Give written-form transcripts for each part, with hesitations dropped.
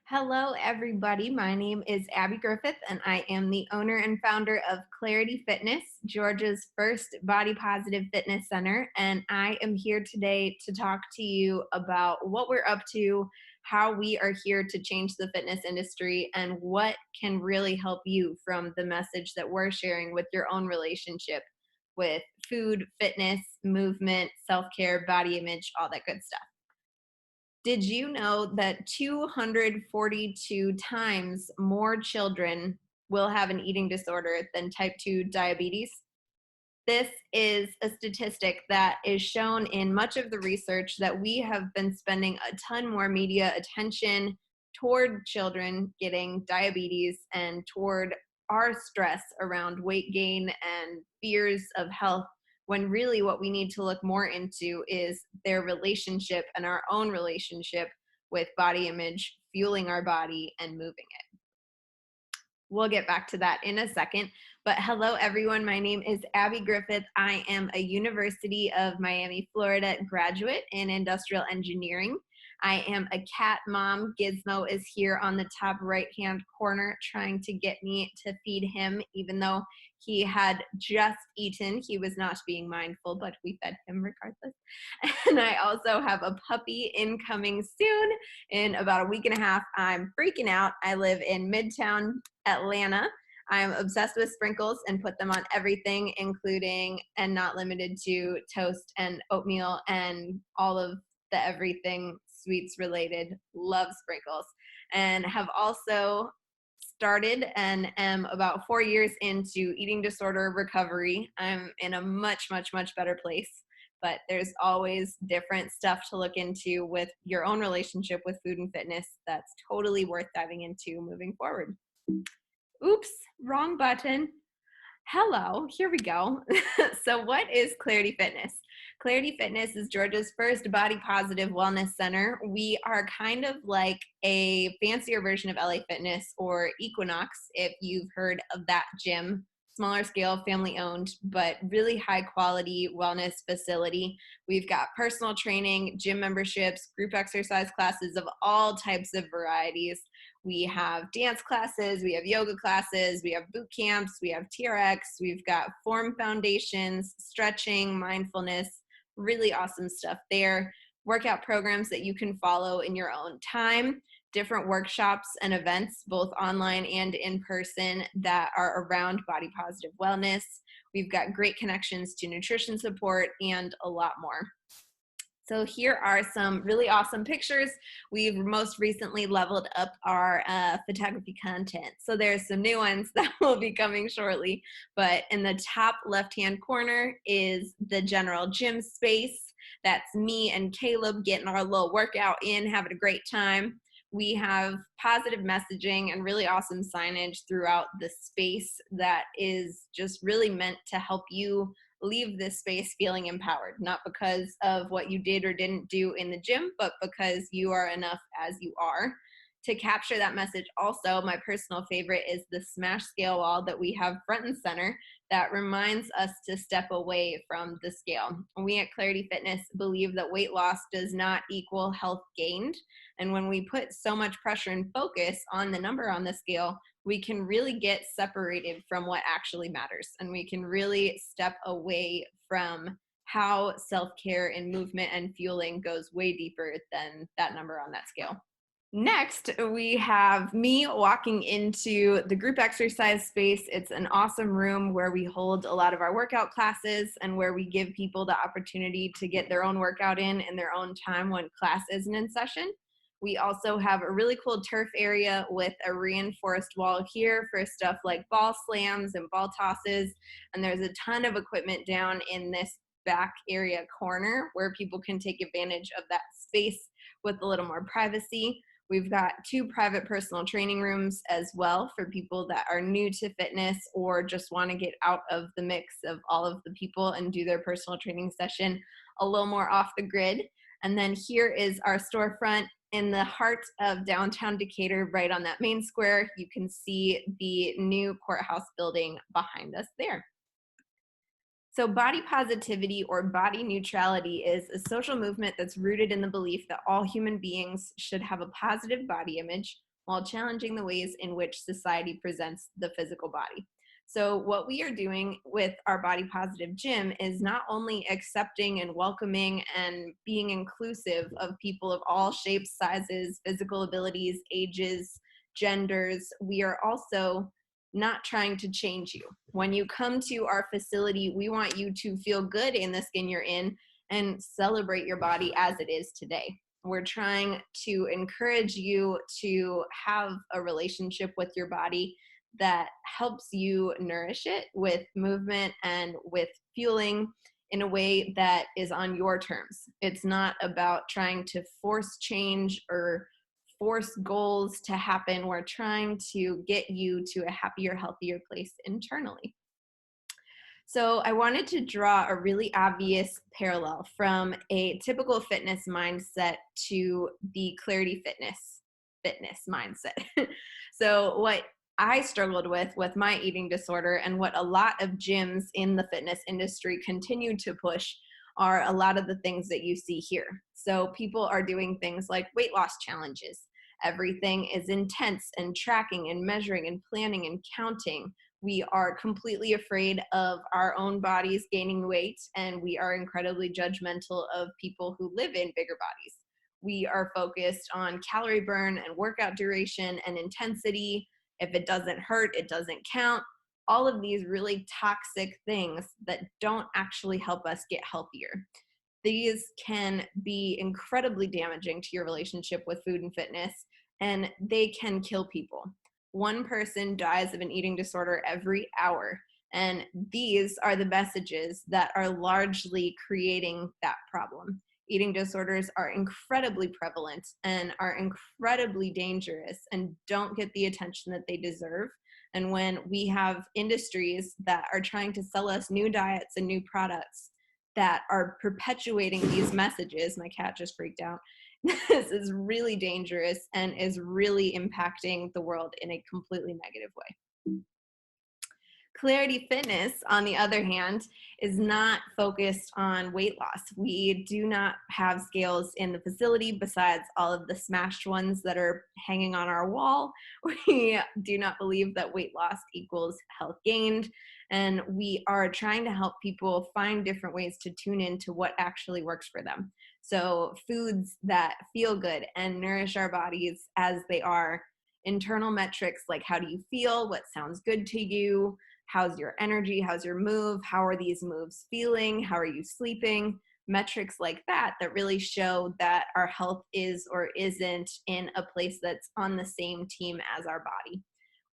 Hello, everybody. My name is Abby Griffith, and I am the owner and founder of Clarity Fitness, Georgia's first body positive fitness center. And I am here today to talk to you about what we're up to, how we are here to change the fitness industry, and what can really help you from the message that we're sharing with your own relationship with food, fitness, movement, self care, body image, all that good stuff. Did you know that 242 times more children will have an eating disorder than type 2 diabetes? This is a statistic that is shown in much of the research that we have been spending a ton more media attention toward children getting diabetes and toward our stress around weight gain and fears of health, when really what we need to look more into is their relationship and our own relationship with body image, fueling our body and moving it. We'll get back to that in a second. But hello, everyone. My name is Abby Griffith. I am a University of Miami, Florida graduate in industrial engineering. I am a cat mom. Gizmo is here on the top right-hand corner trying to get me to feed him, even though he had just eaten. He was not being mindful, but we fed him regardless. And I also have a puppy incoming soon in about a week and a half. I'm freaking out. I live in Midtown Atlanta. I'm obsessed with sprinkles and put them on everything, including and not limited to toast and oatmeal and all of the everything sweets related. Love sprinkles. And have also started and am about 4 years into eating disorder recovery. I'm in a much, much, much better place. But there's always different stuff to look into with your own relationship with food and fitness that's totally worth diving into moving forward. Oops, wrong button. Hello, here we go. So what is Clarity Fitness? Clarity Fitness is Georgia's first body positive wellness center. We are kind of like a fancier version of LA Fitness or Equinox, if you've heard of that gym. Smaller scale, family owned, but really high quality wellness facility. We've got personal training, gym memberships, group exercise classes of all types of varieties. We have dance classes, we have yoga classes, we have boot camps, we have TRX, we've got form foundations, stretching, mindfulness, really awesome stuff there. Workout programs that you can follow in your own time, different workshops and events, both online and in person, that are around body positive wellness. We've got great connections to nutrition support and a lot more. So here are some really awesome pictures. We've most recently leveled up our photography content. So there's some new ones that will be coming shortly. But in the top left-hand corner is the general gym space. That's me and Caleb getting our little workout in, having a great time. We have positive messaging and really awesome signage throughout the space that is just really meant to help you leave this space feeling empowered, not because of what you did or didn't do in the gym, but because you are enough as you are. To capture that message also, my personal favorite is the smash scale wall that we have front and center that reminds us to step away from the scale. We at Clarity Fitness believe that weight loss does not equal health gained. And when we put so much pressure and focus on the number on the scale, we can really get separated from what actually matters. And we can really step away from how self-care and movement and fueling goes way deeper than that number on that scale. Next, we have me walking into the group exercise space. It's an awesome room where we hold a lot of our workout classes and where we give people the opportunity to get their own workout in their own time when class isn't in session. We also have a really cool turf area with a reinforced wall here for stuff like ball slams and ball tosses. And there's a ton of equipment down in this back area corner where people can take advantage of that space with a little more privacy. We've got 2 private personal training rooms as well for people that are new to fitness or just want to get out of the mix of all of the people and do their personal training session a little more off the grid. And then here is our storefront in the heart of downtown Decatur, right on that main square. You can see the new courthouse building behind us there. So body positivity or body neutrality is a social movement that's rooted in the belief that all human beings should have a positive body image, while challenging the ways in which society presents the physical body. So, what we are doing with our Body Positive Gym is not only accepting and welcoming and being inclusive of people of all shapes, sizes, physical abilities, ages, genders, we are also not trying to change you. When you come to our facility, we want you to feel good in the skin you're in and celebrate your body as it is today. We're trying to encourage you to have a relationship with your body that helps you nourish it with movement and with fueling in a way that is on your terms. It's not about trying to force change or force goals to happen. We're trying to get you to a happier, healthier place internally. So I wanted to draw a really obvious parallel from a typical fitness mindset to the Clarity fitness mindset. So what I struggled with my eating disorder, and what a lot of gyms in the fitness industry continue to push, are a lot of the things that you see here. So people are doing things like weight loss challenges. Everything is intense and tracking and measuring and planning and counting. We are completely afraid of our own bodies gaining weight, and we are incredibly judgmental of people who live in bigger bodies. We are focused on calorie burn and workout duration and intensity. If it doesn't hurt, it doesn't count. All of these really toxic things that don't actually help us get healthier. These can be incredibly damaging to your relationship with food and fitness, and they can kill people. One person dies of an eating disorder every hour, and these are the messages that are largely creating that problem. Eating disorders are incredibly prevalent and are incredibly dangerous and don't get the attention that they deserve. And when we have industries that are trying to sell us new diets and new products that are perpetuating these messages, my cat just freaked out. This is really dangerous and is really impacting the world in a completely negative way. Clarity Fitness, on the other hand, is not focused on weight loss. We do not have scales in the facility besides all of the smashed ones that are hanging on our wall. We do not believe that weight loss equals health gained. And we are trying to help people find different ways to tune into what actually works for them. So, foods that feel good and nourish our bodies as they are. Internal metrics like how do you feel, what sounds good to you, how's your energy, how's your move, how are these moves feeling, how are you sleeping, metrics like that that really show that our health is or isn't in a place that's on the same team as our body.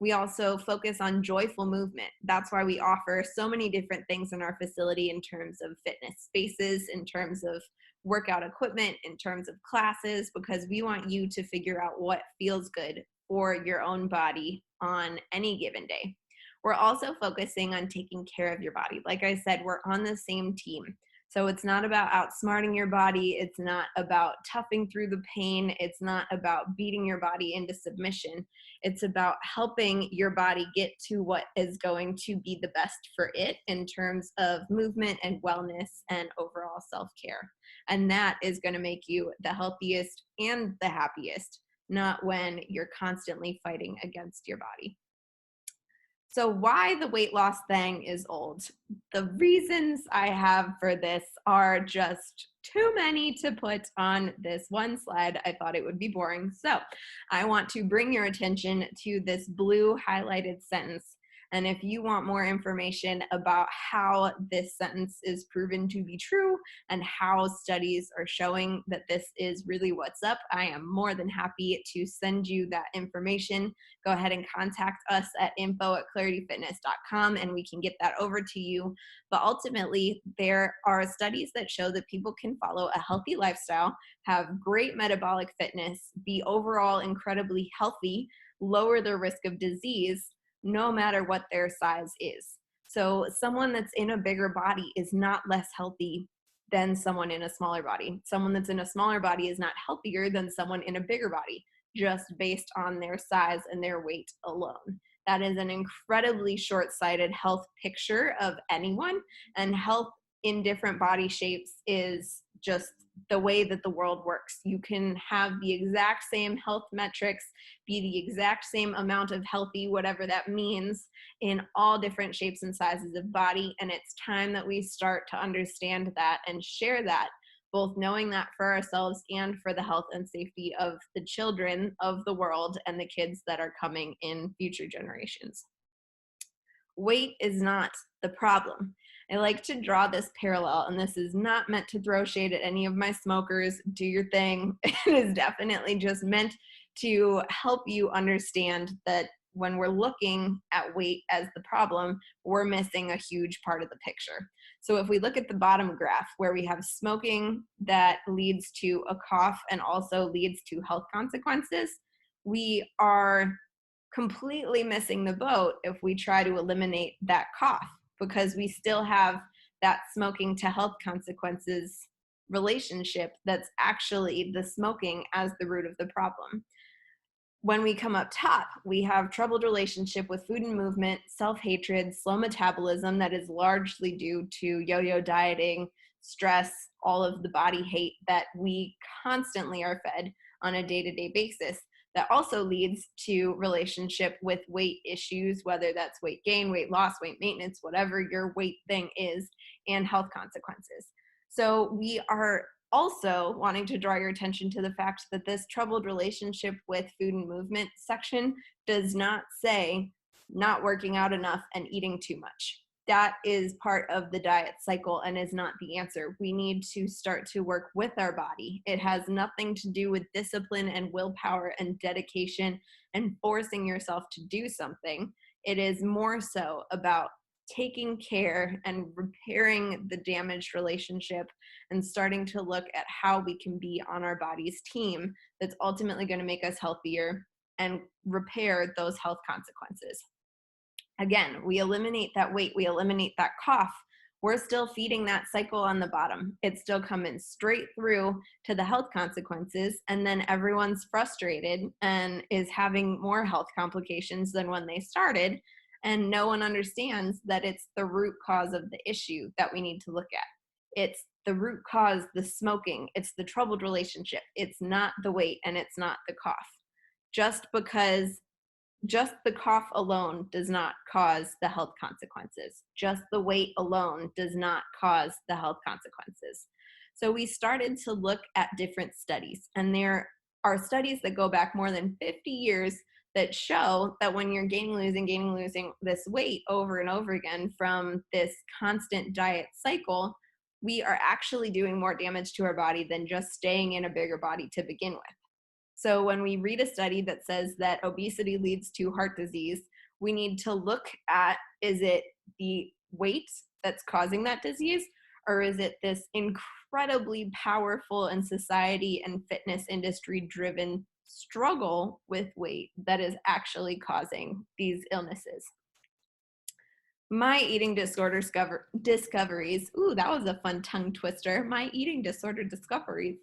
We also focus on joyful movement. That's why we offer so many different things in our facility in terms of fitness spaces, in terms of workout equipment, in terms of classes, because we want you to figure out what feels good for your own body on any given day. We're also focusing on taking care of your body. Like I said, we're on the same team. So it's not about outsmarting your body. It's not about toughing through the pain. It's not about beating your body into submission. It's about helping your body get to what is going to be the best for it in terms of movement and wellness and overall self-care. And that is going to make you the healthiest and the happiest, not when you're constantly fighting against your body. So why the weight loss thing is old? The reasons I have for this are just too many to put on this one slide. I thought it would be boring. So I want to bring your attention to this blue highlighted sentence. And if you want more information about how this sentence is proven to be true and how studies are showing that this is really what's up, I am more than happy to send you that information. Go ahead and contact us at info@clarityfitness.com and we can get that over to you. But ultimately, there are studies that show that people can follow a healthy lifestyle, have great metabolic fitness, be overall incredibly healthy, lower their risk of disease, no matter what their size is. So someone that's in a bigger body is not less healthy than someone in a smaller body. Someone that's in a smaller body is not healthier than someone in a bigger body, just based on their size and their weight alone. That is an incredibly short-sighted health picture of anyone, and health in different body shapes is just the way that the world works. You can have the exact same health metrics, be the exact same amount of healthy, whatever that means, in all different shapes and sizes of body. And it's time that we start to understand that and share that, both knowing that for ourselves and for the health and safety of the children of the world and the kids that are coming in future generations. Weight is not the problem. I like to draw this parallel, and this is not meant to throw shade at any of my smokers. Do your thing. It is definitely just meant to help you understand that when we're looking at weight as the problem, we're missing a huge part of the picture. So if we look at the bottom graph where we have smoking that leads to a cough and also leads to health consequences, we are completely missing the boat if we try to eliminate that cough, because we still have that smoking to health consequences relationship that's actually the smoking as the root of the problem. When we come up top, we have troubled relationship with food and movement, self-hatred, slow metabolism that is largely due to yo-yo dieting, stress, all of the body hate that we constantly are fed on a day-to-day basis. That also leads to relationship with weight issues, whether that's weight gain, weight loss, weight maintenance, whatever your weight thing is, and health consequences. So we are also wanting to draw your attention to the fact that this troubled relationship with food and movement section does not say not working out enough and eating too much. That is part of the diet cycle and is not the answer. We need to start to work with our body. It has nothing to do with discipline and willpower and dedication and forcing yourself to do something. It is more so about taking care and repairing the damaged relationship and starting to look at how we can be on our body's team that's ultimately going to make us healthier and repair those health consequences. Again, we eliminate that weight, we eliminate that cough, we're still feeding that cycle on the bottom. It's still coming straight through to the health consequences, and then everyone's frustrated and is having more health complications than when they started, and no one understands that it's the root cause of the issue that we need to look at. It's the root cause, the smoking, it's the troubled relationship, it's not the weight, and it's not the cough. Just the cough alone does not cause the health consequences. Just the weight alone does not cause the health consequences. So we started to look at different studies, and there are studies that go back more than 50 years that show that when you're gaining, losing this weight over and over again from this constant diet cycle, we are actually doing more damage to our body than just staying in a bigger body to begin with. So when we read a study that says that obesity leads to heart disease, we need to look at, is it the weight that's causing that disease, or is it this incredibly powerful and society and fitness industry driven struggle with weight that is actually causing these illnesses? My eating disorder discoveries, ooh, that was a fun tongue twister. My eating disorder discoveries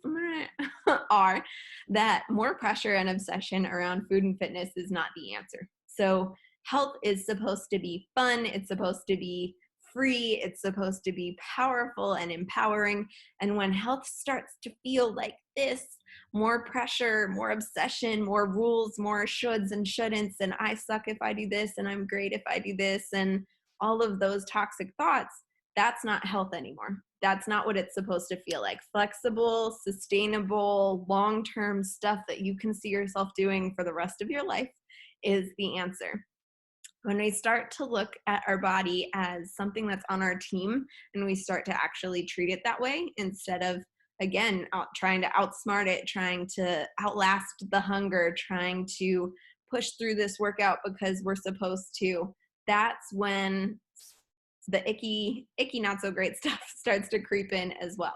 are that more pressure and obsession around food and fitness is not the answer. So health is supposed to be fun. It's supposed to be free. It's supposed to be powerful and empowering. And when health starts to feel like this, more pressure, more obsession, more rules, more shoulds and shouldn'ts, and I suck if I do this, and I'm great if I do this, and all of those toxic thoughts, that's not health anymore. That's not what it's supposed to feel like. Flexible, sustainable, long-term stuff that you can see yourself doing for the rest of your life is the answer. When we start to look at our body as something that's on our team and we start to actually treat it that way instead of, again, trying to outsmart it, trying to outlast the hunger, trying to push through this workout because we're supposed to, that's when the icky, not so great stuff starts to creep in as well.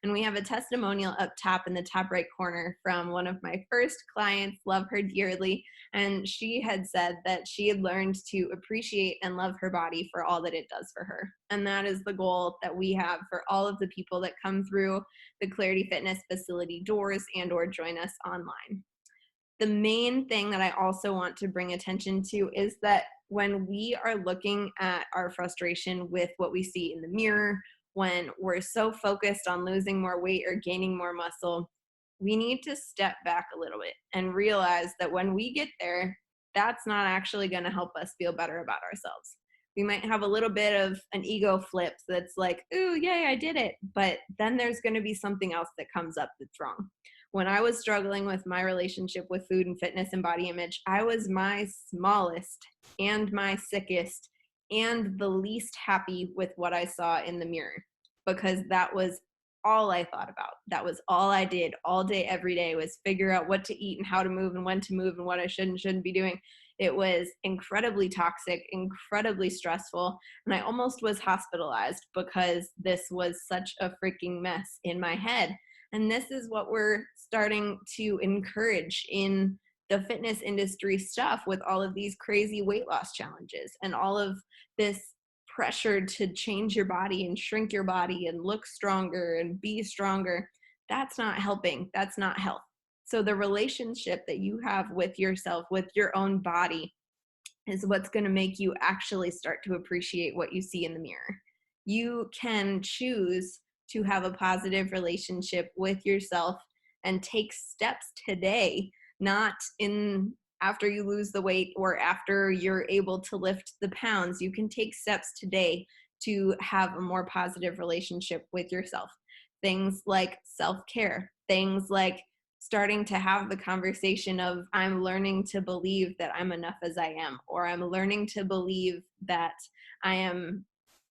And we have a testimonial up top in the top right corner from one of my first clients, love her dearly. And she had said that she had learned to appreciate and love her body for all that it does for her. And that is the goal that we have for all of the people that come through the Clarity Fitness facility doors and or join us online. The main thing that I also want to bring attention to is that when we are looking at our frustration with what we see in the mirror when we're so focused on losing more weight or gaining more muscle, we need to step back a little bit and realize that when we get there, that's not actually going to help us feel better about ourselves. We might have a little bit of an ego flip that's like, ooh, yay, I did it. But then there's going to be something else that comes up that's wrong. When I was struggling with my relationship with food and fitness and body image, I was my smallest and my sickest and the least happy with what I saw in the mirror, because that was all I thought about. That was all I did all day, every day, was figure out what to eat and how to move and when to move and what I should and shouldn't be doing. It was incredibly toxic, incredibly stressful, and I almost was hospitalized because this was such a freaking mess in my head. And this is what we're starting to encourage in the fitness industry stuff, with all of these crazy weight loss challenges and all of this pressure to change your body and shrink your body and look stronger and be stronger. That's not helping. That's not health. So the relationship that you have with yourself, with your own body, is what's going to make you actually start to appreciate what you see in the mirror. You can choose to have a positive relationship with yourself and take steps today, not in after you lose the weight or after you're able to lift the pounds. You can take steps today to have a more positive relationship with yourself. Things like self-care, things like starting to have the conversation of, I'm learning to believe that I'm enough as I am, or I'm learning to believe that I am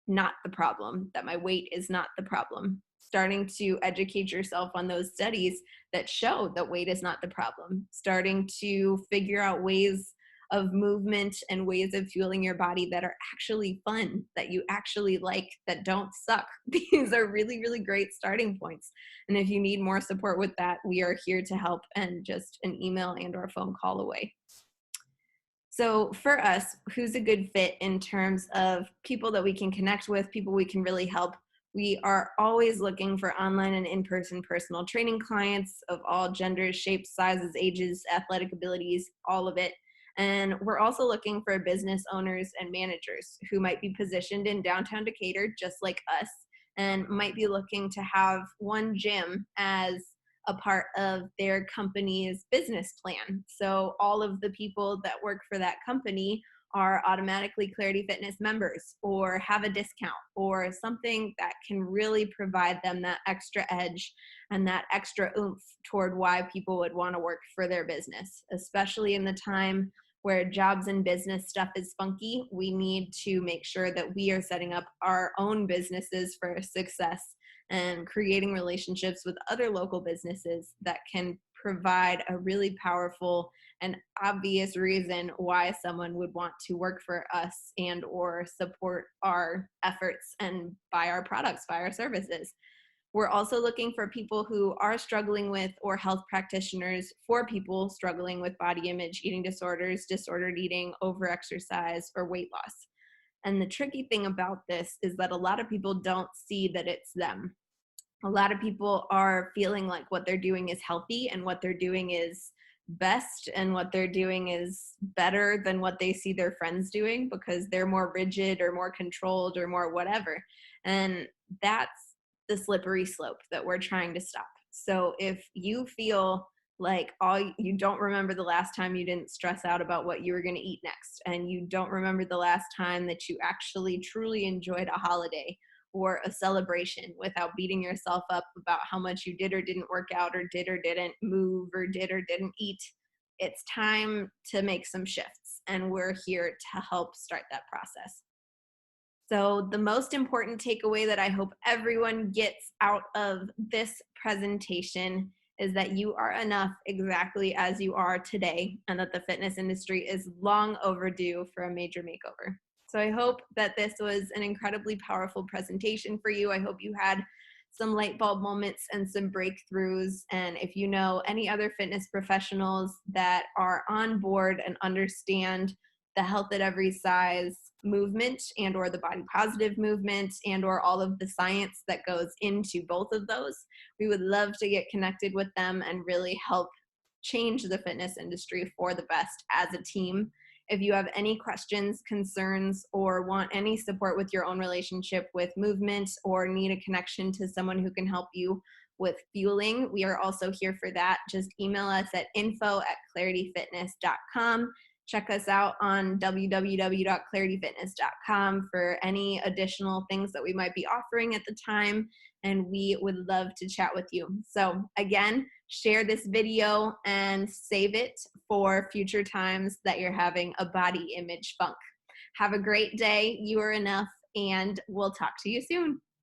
not the problem, that my weight is not the problem. Starting to educate yourself on those studies that show that weight is not the problem. Starting to figure out ways of movement and ways of fueling your body that are actually fun, that you actually like, that don't suck. These are really, really great starting points. And if you need more support with that, we are here to help, and just an email and or phone call away. So for us, who's a good fit in terms of people that we can connect with, people we can really help? We are always looking for online and in-person personal training clients of all genders, shapes, sizes, ages, athletic abilities, all of it. And we're also looking for business owners and managers who might be positioned in downtown Decatur, just like us, and might be looking to have one gym as a part of their company's business plan. So all of the people that work for that company are automatically Clarity Fitness members, or have a discount, or something that can really provide them that extra edge and that extra oomph toward why people would want to work for their business. Especially in the time where jobs and business stuff is funky, we need to make sure that we are setting up our own businesses for success and creating relationships with other local businesses that can provide a really powerful and obvious reason why someone would want to work for us and or support our efforts and buy our products, buy our services. We're also looking for people who are struggling with, or health practitioners for people struggling with body image, eating disorders, disordered eating, overexercise, or weight loss. And the tricky thing about this is that a lot of people don't see that it's them. A lot of people are feeling like what they're doing is healthy and what they're doing is best and what they're doing is better than what they see their friends doing, because they're more rigid or more controlled or more whatever. And that's the slippery slope that we're trying to stop. So if you feel like you don't remember the last time you didn't stress out about what you were going to eat next, and you don't remember the last time that you actually truly enjoyed a holiday or a celebration without beating yourself up about how much you did or didn't work out or didn't move or didn't eat, it's time to make some shifts, and we're here to help start that process. So the most important takeaway that I hope everyone gets out of this presentation is that you are enough exactly as you are today, and that the fitness industry is long overdue for a major makeover. So I hope that this was an incredibly powerful presentation for you. I hope you had some light bulb moments and some breakthroughs. And if you know any other fitness professionals that are on board and understand the health at every size movement and or the body positive movement and or all of the science that goes into both of those, we would love to get connected with them and really help change the fitness industry for the best as a team. If you have any questions, concerns, or want any support with your own relationship with movement or need a connection to someone who can help you with fueling, we are also here for that. Just email us at info@clarityfitness.com. Check us out on www.clarityfitness.com for any additional things that we might be offering at the time, and we would love to chat with you. So again, share this video and save it for future times that you're having a body image funk. Have a great day. You are enough, and we'll talk to you soon.